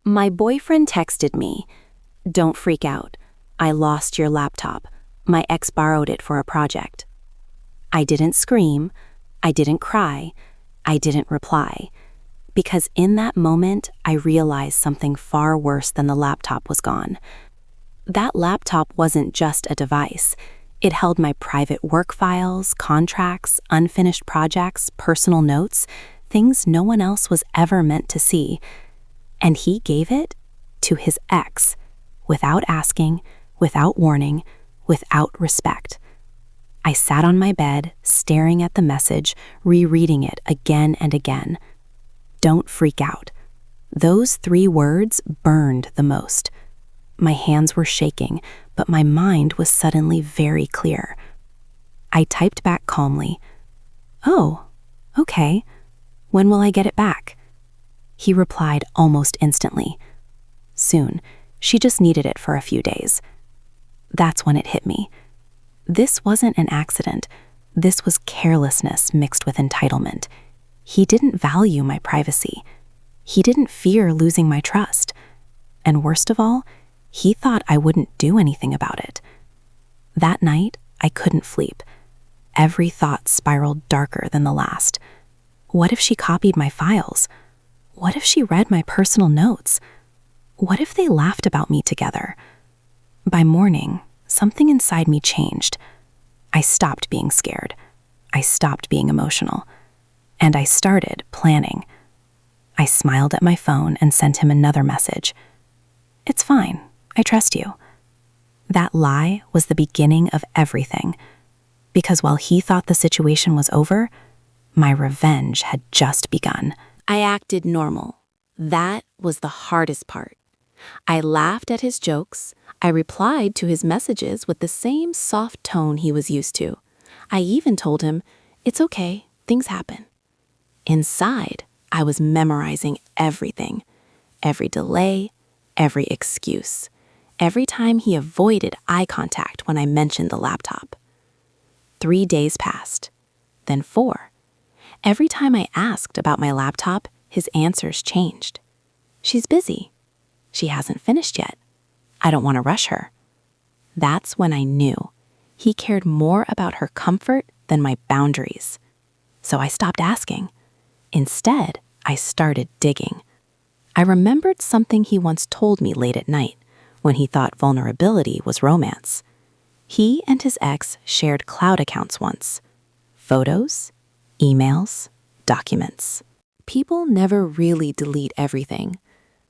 My boyfriend texted me, "Don't freak out. I lost your laptop. My ex borrowed it for a project." I didn't scream. I didn't cry. I didn't reply. Because in that moment, I realized something far worse than the laptop was gone. That laptop wasn't just a device. It held my private work files, contracts, unfinished projects, personal notes, things no one else was ever meant to see. And he gave it to his ex, without asking, without warning, without respect. I sat on my bed, staring at the message, rereading it again and again. Don't freak out. Those 3 words burned the most. My hands were shaking, but my mind was suddenly very clear. I typed back calmly, "Oh, okay. When will I get it back?" He replied almost instantly, "Soon. She just needed it for a few days." That's when it hit me. This wasn't an accident. This was carelessness mixed with entitlement. He didn't value my privacy. He didn't fear losing my trust. And worst of all, he thought I wouldn't do anything about it. That night, I couldn't sleep. Every thought spiraled darker than the last. What if she copied my files? What if she read my personal notes? What if they laughed about me together? By morning, something inside me changed. I stopped being scared. I stopped being emotional. And I started planning. I smiled at my phone and sent him another message. "It's fine. I trust you." That lie was the beginning of everything. Because while he thought the situation was over, my revenge had just begun. I acted normal. That was the hardest part. I laughed at his jokes. I replied to his messages with the same soft tone he was used to. I even told him, "It's okay, things happen." Inside, I was memorizing everything. Every delay, every excuse. Every time he avoided eye contact when I mentioned the laptop. 3 days passed, then 4. Every time I asked about my laptop, his answers changed. "She's busy. She hasn't finished yet. I don't want to rush her." That's when I knew he cared more about her comfort than my boundaries. So I stopped asking. Instead, I started digging. I remembered something he once told me late at night when he thought vulnerability was romance. He and his ex shared cloud accounts once. Photos, emails, documents. People never really delete everything.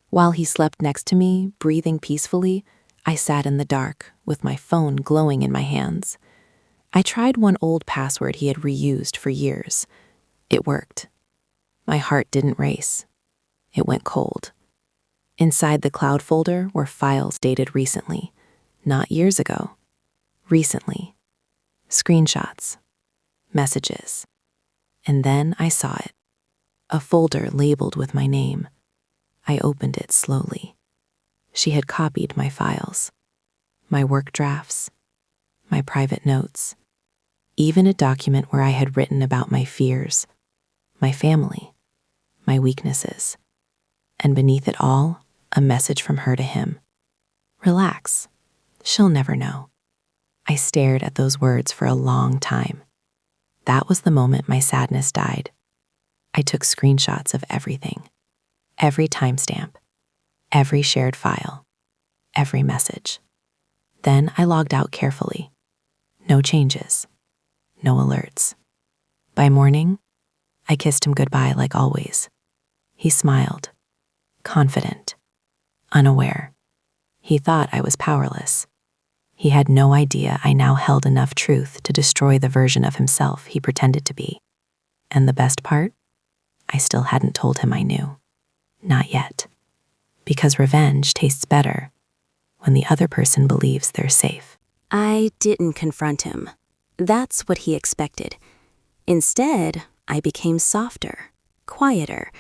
While he slept next to me, breathing peacefully, I sat in the dark with my phone glowing in my hands. I tried one old password he had reused for years. It worked. My heart didn't race. It went cold. Inside the cloud folder were files dated recently, not years ago. Recently. Screenshots. Messages. And then I saw it. A folder labeled with my name. I opened it slowly. She had copied my files. My work drafts. My private notes. Even a document where I had written about my fears, my family, my weaknesses. And beneath it all, a message from her to him. "Relax. She'll never know." I stared at those words for a long time. That was the moment my sadness died. I took screenshots of everything. Every timestamp. Every shared file. Every message. Then I logged out carefully. No changes. No alerts. By morning, I kissed him goodbye like always. He smiled. Confident. Unaware. He thought I was powerless. He had no idea I now held enough truth to destroy the version of himself he pretended to be. And the best part? I still hadn't told him I knew. Not yet. Because revenge tastes better when the other person believes they're safe. I didn't confront him. That's what he expected. Instead, I became softer, quieter,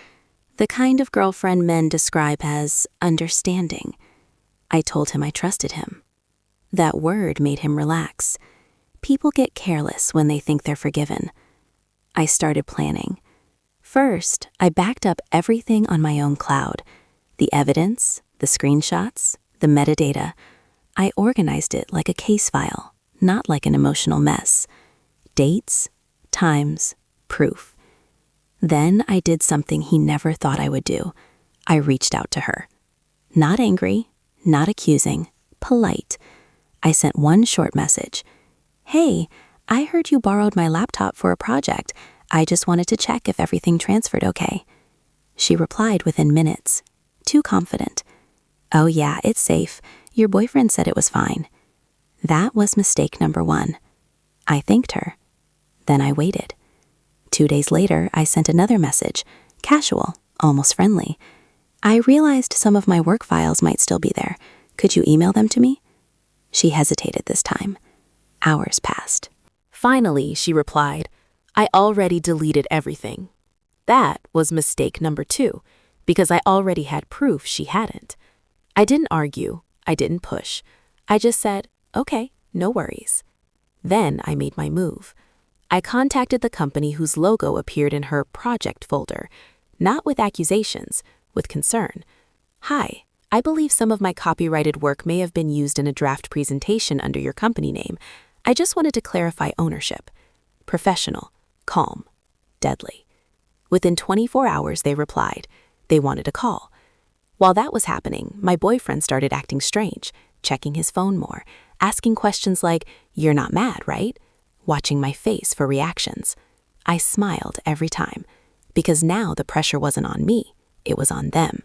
the kind of girlfriend men describe as understanding. I told him I trusted him. That word made him relax. People get careless when they think they're forgiven. I started planning. First, I backed up everything on my own cloud. The evidence, the screenshots, the metadata, I organized it like a case file, not like an emotional mess. Dates, times, proof. Then I did something he never thought I would do. I reached out to her. Not angry, not accusing, polite. I sent one short message. "Hey, I heard you borrowed my laptop for a project. I just wanted to check if everything transferred okay." She replied within minutes, too confident. "Oh yeah, it's safe. Your boyfriend said it was fine." That was mistake number 1. I thanked her. Then I waited. 2 days later, I sent another message, casual, almost friendly. "I realized some of my work files might still be there. Could you email them to me?" She hesitated this time. Hours passed. Finally, she replied, "I already deleted everything." That was mistake number 2, because I already had proof she hadn't. I didn't argue. I didn't push. I just said, "Okay, no worries." Then I made my move. I contacted the company whose logo appeared in her project folder, not with accusations, with concern. "Hi, I believe some of my copyrighted work may have been used in a draft presentation under your company name. I just wanted to clarify ownership." Professional, calm, deadly. Within 24 hours, they replied. They wanted a call. While that was happening, my boyfriend started acting strange, checking his phone more, asking questions like, "You're not mad, right?" Watching my face for reactions. I smiled every time, because now the pressure wasn't on me, it was on them.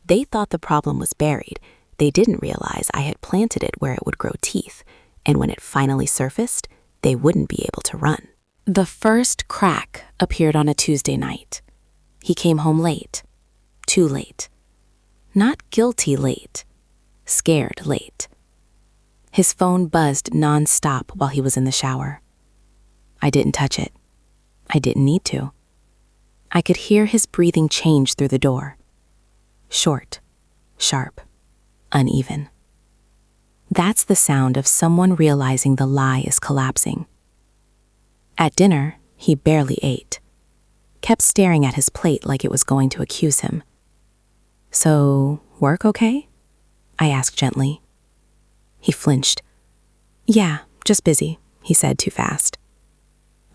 They thought the problem was buried. They didn't realize I had planted it where it would grow teeth, and when it finally surfaced, they wouldn't be able to run. The first crack appeared on a Tuesday night. He came home late. Too late. Not guilty late. Scared late. His phone buzzed non-stop while he was in the shower. I didn't touch it. I didn't need to. I could hear his breathing change through the door. Short, sharp, uneven. That's the sound of someone realizing the lie is collapsing. At dinner, he barely ate. Kept staring at his plate like it was going to accuse him. "So, work okay?" I asked gently. He flinched. "Yeah, just busy," he said too fast.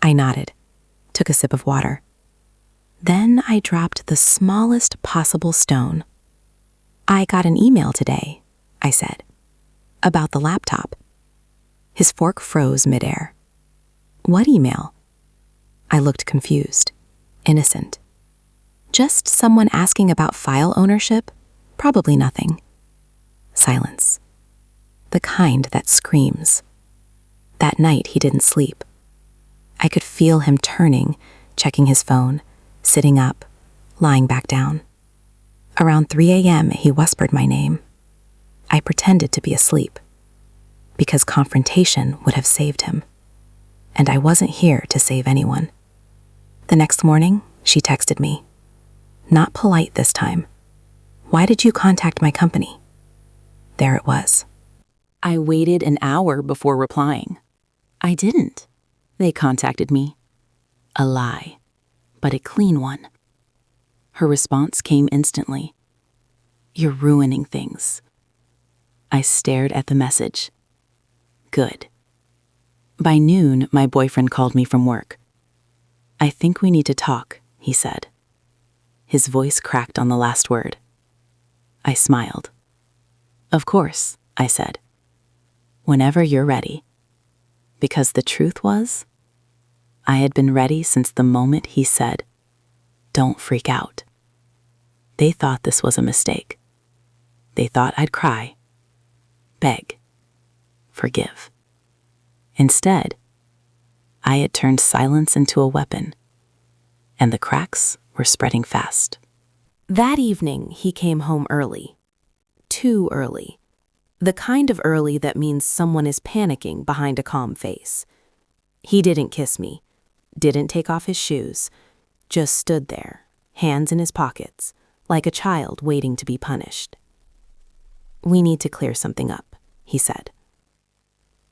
I nodded, took a sip of water. Then I dropped the smallest possible stone. "I got an email today," I said, "about the laptop." His fork froze midair. "What email?" I looked confused, innocent. Just someone asking about file ownership? Probably nothing. Silence. The kind that screams. That night he didn't sleep. I could feel him turning, checking his phone, sitting up, lying back down. Around 3 a.m., he whispered my name. I pretended to be asleep, because confrontation would have saved him. And I wasn't here to save anyone. The next morning, she texted me. Not polite this time. "Why did you contact my company?" There it was. I waited an hour before replying. I didn't. They contacted me. A lie, but a clean one. Her response came instantly. "You're ruining things." I stared at the message. Good. By noon, my boyfriend called me from work. "I think we need to talk," he said. His voice cracked on the last word. I smiled. "Of course," I said. "Whenever you're ready." Because the truth was, I had been ready since the moment he said, "Don't freak out." They thought this was a mistake. They thought I'd cry, beg, forgive. Instead, I had turned silence into a weapon, and the cracks were spreading fast. That evening, he came home early. Too early. The kind of early that means someone is panicking behind a calm face. He didn't kiss me, didn't take off his shoes, just stood there, hands in his pockets, like a child waiting to be punished. "We need to clear something up," he said.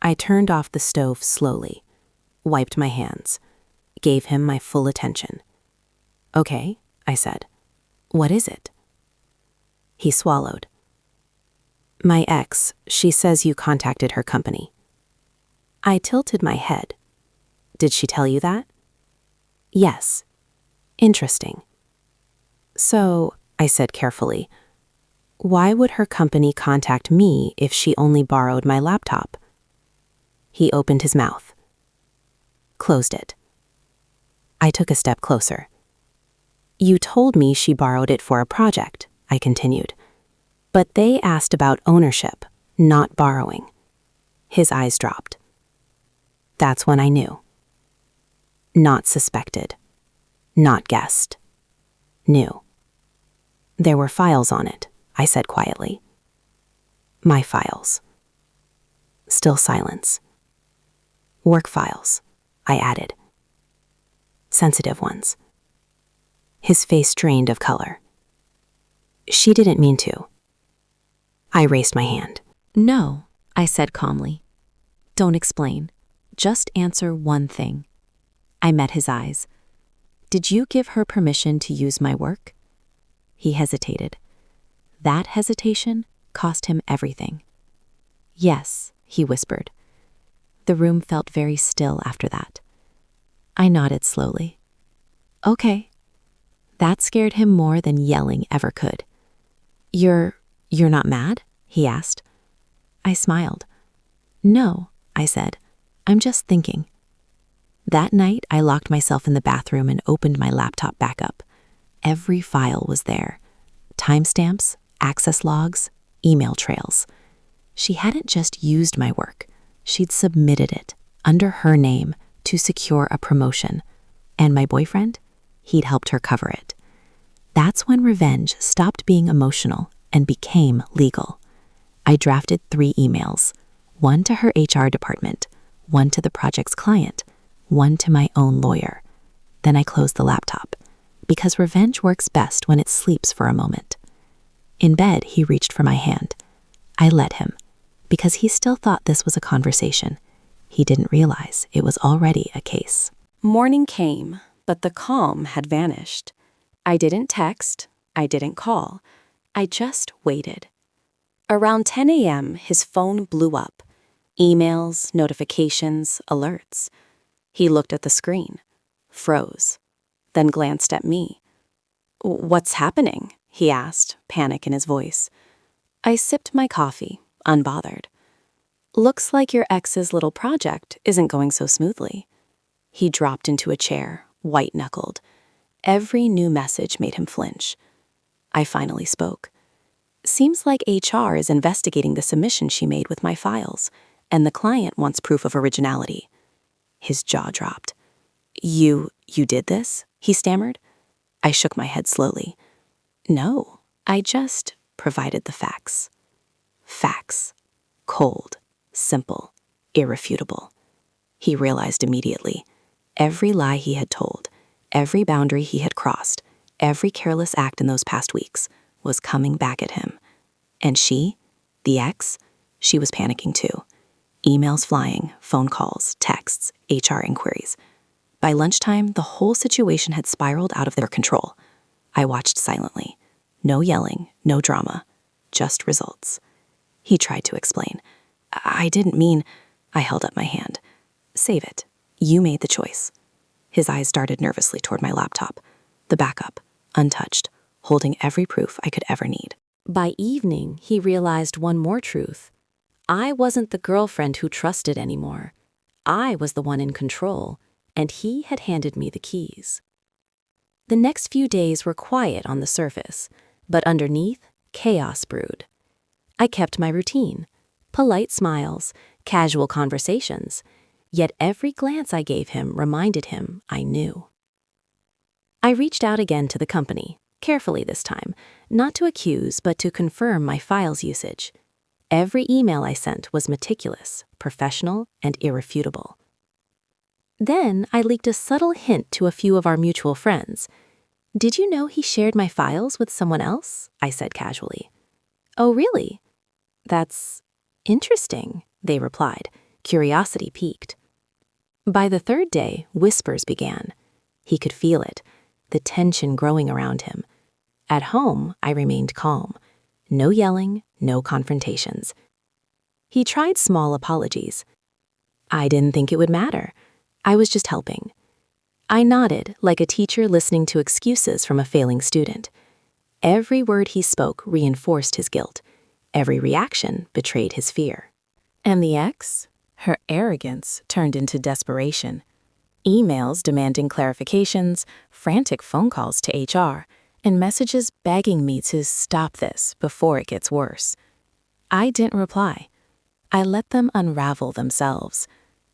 I turned off the stove slowly, wiped my hands, gave him my full attention. "Okay," I said. "What is it?" He swallowed. My ex, she says you contacted her company. I tilted my head. Did she tell you that? Yes. Interesting. So, I said carefully, why would her company contact me if she only borrowed my laptop? He opened his mouth. Closed it. I took a step closer. You told me she borrowed it for a project, I continued. But they asked about ownership, not borrowing. His eyes dropped. That's when I knew. Not suspected. Not guessed. Knew. There were files on it, I said quietly. My files. Still silence. Work files, I added. Sensitive ones. His face drained of color. She didn't mean to. I raised my hand. No, I said calmly. Don't explain. Just answer one thing. I met his eyes. Did you give her permission to use my work? He hesitated. That hesitation cost him everything. Yes, he whispered. The room felt very still after that. I nodded slowly. Okay. That scared him more than yelling ever could. You're not mad? He asked. I smiled. No, I said. I'm just thinking. That night, I locked myself in the bathroom and opened my laptop back up. Every file was there. Timestamps, access logs, email trails. She hadn't just used my work. She'd submitted it, under her name, to secure a promotion. And my boyfriend? He'd helped her cover it. That's when revenge stopped being emotional and became legal. I drafted 3 emails, one to her HR department, one to the project's client, one to my own lawyer. Then I closed the laptop, because revenge works best when it sleeps for a moment. In bed, he reached for my hand. I let him, because he still thought this was a conversation. He didn't realize it was already a case. Morning came, but the calm had vanished. I didn't text, I didn't call. I just waited. Around 10 a.m., his phone blew up. Emails, notifications, alerts. He looked at the screen, froze, then glanced at me. What's happening? He asked, panic in his voice. I sipped my coffee, unbothered. Looks like your ex's little project isn't going so smoothly. He dropped into a chair, white-knuckled. Every new message made him flinch. I finally spoke. Seems like HR is investigating the submission she made with my files, and the client wants proof of originality. His jaw dropped. You did this? He stammered. I shook my head slowly. No, I just provided the facts. Facts. Cold, simple, irrefutable. He realized immediately. Every lie he had told, every boundary he had crossed, every careless act in those past weeks was coming back at him. And she, the ex, she was panicking too. Emails flying, phone calls, texts, HR inquiries. By lunchtime, the whole situation had spiraled out of their control. I watched silently. No yelling, no drama, just results. He tried to explain. I didn't mean... I held up my hand. Save it. You made the choice. His eyes darted nervously toward my laptop. The backup, untouched, holding every proof I could ever need. By evening, he realized one more truth. I wasn't the girlfriend who trusted anymore. I was the one in control, and he had handed me the keys. The next few days were quiet on the surface, but underneath, chaos brewed. I kept my routine. Polite smiles, casual conversations, yet every glance I gave him reminded him I knew. I reached out again to the company, carefully this time, not to accuse but to confirm my files usage. Every email I sent was meticulous, professional, and irrefutable. Then I leaked a subtle hint to a few of our mutual friends. Did you know he shared my files with someone else? I said casually. Oh, really? That's interesting, they replied, curiosity piqued. By the 3rd day, whispers began. He could feel it, the tension growing around him. At home, I remained calm. No yelling, no confrontations. He tried small apologies. I didn't think it would matter. I was just helping. I nodded like a teacher listening to excuses from a failing student. Every word he spoke reinforced his guilt. Every reaction betrayed his fear. And the ex? Her arrogance turned into desperation. Emails demanding clarifications, frantic phone calls to HR, and messages begging me to stop this before it gets worse. I didn't reply. I let them unravel themselves,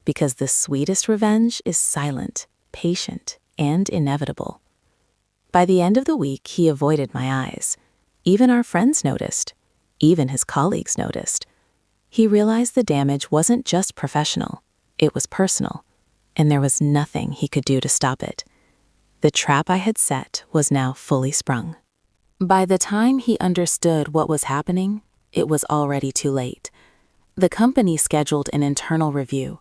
because the sweetest revenge is silent, patient, and inevitable. By the end of the week, he avoided my eyes. Even our friends noticed. Even his colleagues noticed. He realized the damage wasn't just professional, it was personal, and there was nothing he could do to stop it. The trap I had set was now fully sprung. By the time he understood what was happening, it was already too late. The company scheduled an internal review.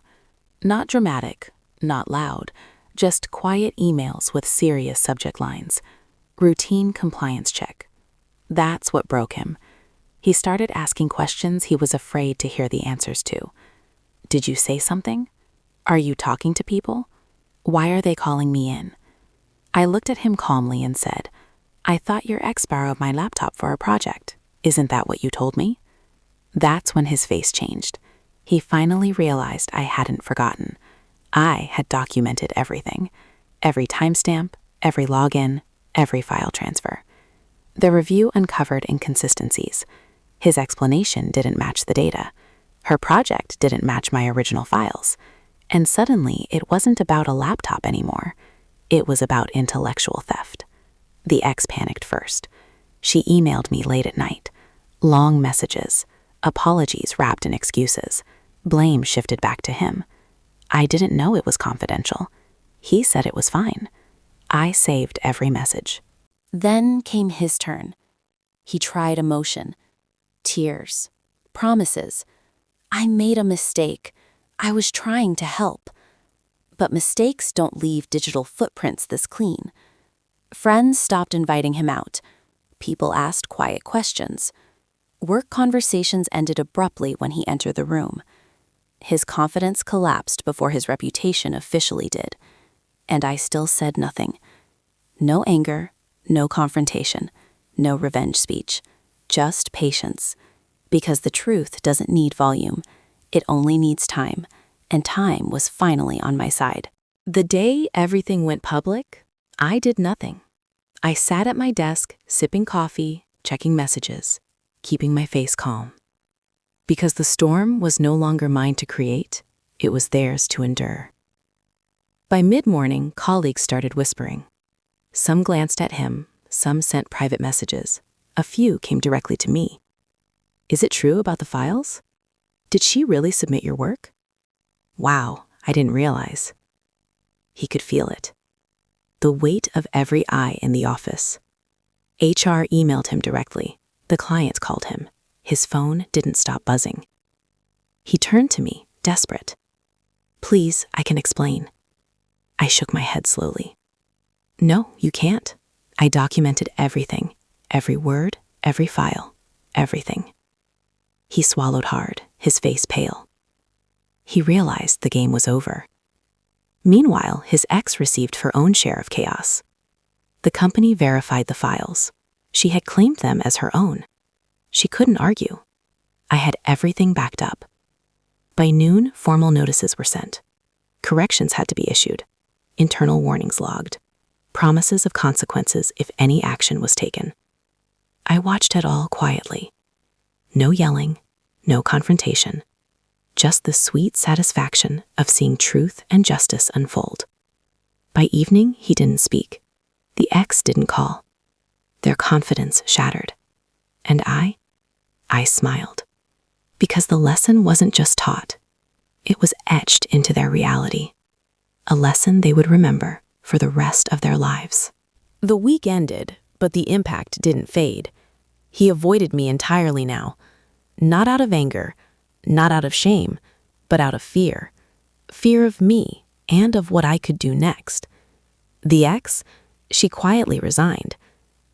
Not dramatic, not loud, just quiet emails with serious subject lines. Routine compliance check. That's what broke him. He started asking questions he was afraid to hear the answers to. Did you say something? Are you talking to people? Why are they calling me in? I looked at him calmly and said, I thought your ex borrowed my laptop for a project. Isn't that what you told me? That's when his face changed. He finally realized I hadn't forgotten. I had documented everything. Every timestamp, every login, every file transfer. The review uncovered inconsistencies. His explanation didn't match the data. Her project didn't match my original files. And suddenly, it wasn't about a laptop anymore. It was about intellectual theft. The ex panicked first. She emailed me late at night. Long messages, apologies wrapped in excuses. Blame shifted back to him. I didn't know it was confidential. He said it was fine. I saved every message. Then came his turn. He tried emotion, tears, promises. I made a mistake. I was trying to help. But mistakes don't leave digital footprints this clean. Friends stopped inviting him out. People asked quiet questions. Work conversations ended abruptly when he entered the room. His confidence collapsed before his reputation officially did. And I still said nothing. No anger, no confrontation, no revenge speech. Just patience. Because the truth doesn't need volume. It only needs time. And time was finally on my side. The day everything went public, I did nothing. I sat at my desk, sipping coffee, checking messages, keeping my face calm. Because the storm was no longer mine to create, it was theirs to endure. By mid-morning, colleagues started whispering. Some glanced at him, some sent private messages. A few came directly to me. Is it true about the files? Did she really submit your work? Wow, I didn't realize. He could feel it. The weight of every eye in the office. HR emailed him directly. The clients called him. His phone didn't stop buzzing. He turned to me, desperate. Please, I can explain. I shook my head slowly. No, you can't. I documented everything. Every word, every file, everything. He swallowed hard, his face pale. He realized the game was over. Meanwhile, his ex received her own share of chaos. The company verified the files. She had claimed them as her own. She couldn't argue. I had everything backed up. By noon, formal notices were sent. Corrections had to be issued. Internal warnings logged. Promises of consequences if any action was taken. I watched it all quietly. No yelling, no confrontation. Just the sweet satisfaction of seeing truth and justice unfold. By evening, he didn't speak. The ex didn't call. Their confidence shattered. And I smiled. Because the lesson wasn't just taught. It was etched into their reality. A lesson they would remember for the rest of their lives. The week ended, but the impact didn't fade. He avoided me entirely now. Not out of anger, not out of shame, but out of fear. Fear of me and of what I could do next. The ex, she quietly resigned.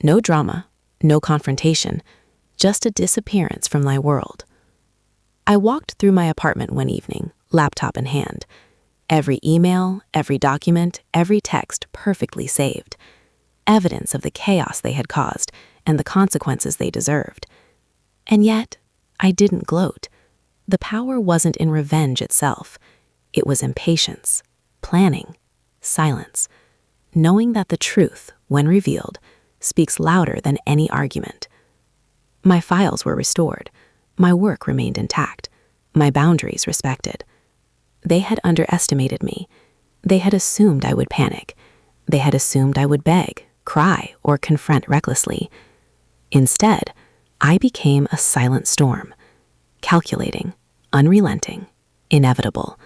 No drama, no confrontation, just a disappearance from my world. I walked through my apartment one evening, laptop in hand. Every email, every document, every text perfectly saved. Evidence of the chaos they had caused and the consequences they deserved. And yet, I didn't gloat. The power wasn't in revenge itself. It was in patience, planning, silence, knowing that the truth, when revealed, speaks louder than any argument. My files were restored. My work remained intact. My boundaries respected. They had underestimated me. They had assumed I would panic. They had assumed I would beg, cry, or confront recklessly. Instead, I became a silent storm, calculating, unrelenting, inevitable.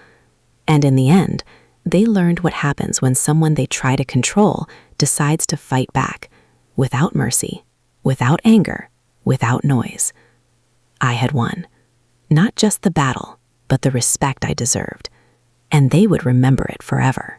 And in the end, they learned what happens when someone they try to control decides to fight back, without mercy, without anger, without noise. I had won. Not just the battle, but the respect I deserved. And they would remember it forever.